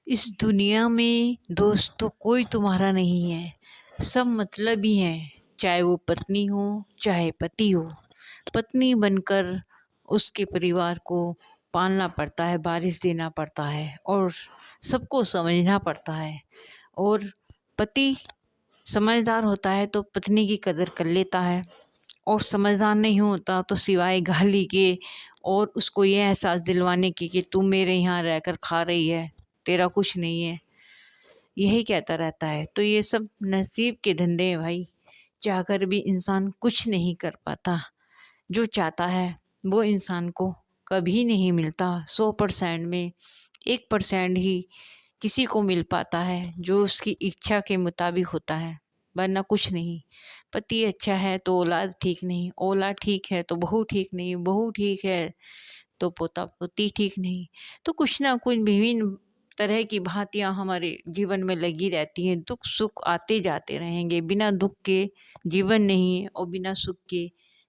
इस दुनिया में दोस्त तो कोई तुम्हारा नहीं है, सब मतलबी हैं। चाहे वो पत्नी हो चाहे पति हो। पत्नी बनकर उसके परिवार को पालना पड़ता है, बारिश देना पड़ता है और सबको समझना पड़ता है। और पति समझदार होता है तो पत्नी की कदर कर लेता है, और समझदार नहीं होता तो सिवाय गाली के और उसको ये एहसास दिलवाने की कि तू मेरे यहाँ रहकर खा रही है, तेरा कुछ नहीं है, यही कहता रहता है। तो ये सब नसीब के धंधे हैं भाई। चाहकर भी इंसान कुछ नहीं कर पाता। जो चाहता है वो इंसान को कभी नहीं मिलता। 100% में 1% ही किसी को मिल पाता है जो उसकी इच्छा के मुताबिक होता है, वरना कुछ नहीं। पति अच्छा है तो औलाद ठीक नहीं, औलाद ठीक है तो बहू ठीक नहीं, बहू ठीक है तो पोता पोती ठीक नहीं। तो कुछ ना कुछ विभिन्न तरह की भांतियाँ हमारे जीवन में लगी रहती हैं। दुख सुख आते जाते रहेंगे, बिना दुख के जीवन नहीं है और बिना सुख के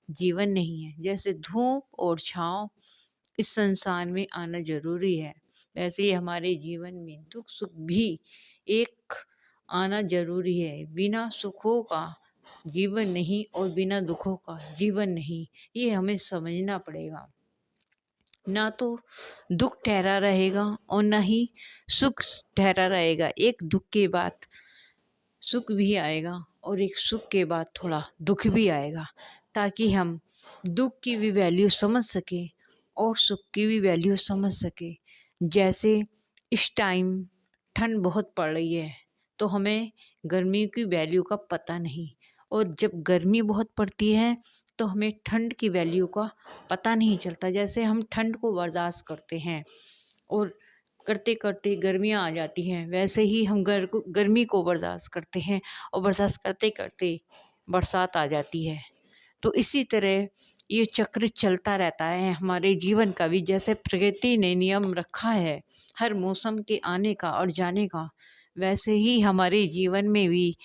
जीवन नहीं है। जैसे धूप और छाँव इस संसार में आना जरूरी है, वैसे ही हमारे जीवन में दुख सुख भी एक आना जरूरी है। बिना सुखों का जीवन नहीं और बिना दुखों का जीवन नहीं, ये हमें समझना पड़ेगा। ना तो दुख ठहरा रहेगा और ना ही सुख ठहरा रहेगा। एक दुख के बाद सुख भी आएगा और एक सुख के बाद थोड़ा दुख भी आएगा, ताकि हम दुख की भी वैल्यू समझ सकें और सुख की भी वैल्यू समझ सकें। जैसे इस टाइम ठंड बहुत पड़ रही है तो हमें गर्मी की वैल्यू का पता नहीं, और जब गर्मी बहुत पड़ती है तो हमें ठंड की वैल्यू का पता नहीं चलता। जैसे हम ठंड को बर्दाश्त करते हैं और करते करते गर्मियाँ आ जाती हैं, वैसे ही हम गर्मी को बर्दाश्त करते हैं और बर्दाश्त करते करते बरसात आ जाती है। तो इसी तरह ये चक्र चलता रहता है हमारे जीवन का भी। जैसे प्रकृति ने नियम रखा है हर मौसम के आने का और जाने का, वैसे ही हमारे जीवन में भी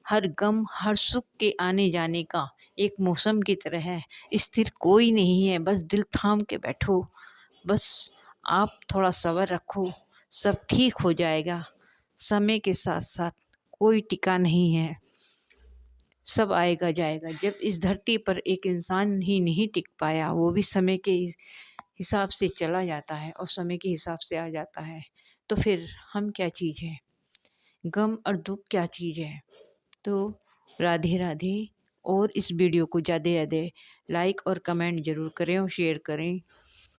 हर गम हर सुख के आने जाने का एक मौसम की तरह है। स्थिर कोई नहीं है, बस दिल थाम के बैठो, बस आप थोड़ा सब्र रखो, सब ठीक हो जाएगा। समय के साथ साथ कोई टिका नहीं है, सब आएगा जाएगा। जब इस धरती पर एक इंसान ही नहीं टिक पाया, वो भी समय के हिसाब से चला जाता है और समय के हिसाब से आ जाता है, तो फिर हम क्या चीज़ है, गम और दुख क्या चीज़ है। तो राधे राधे। और इस वीडियो को ज़्यादा से ज़्यादा लाइक और कमेंट ज़रूर करें और शेयर करें।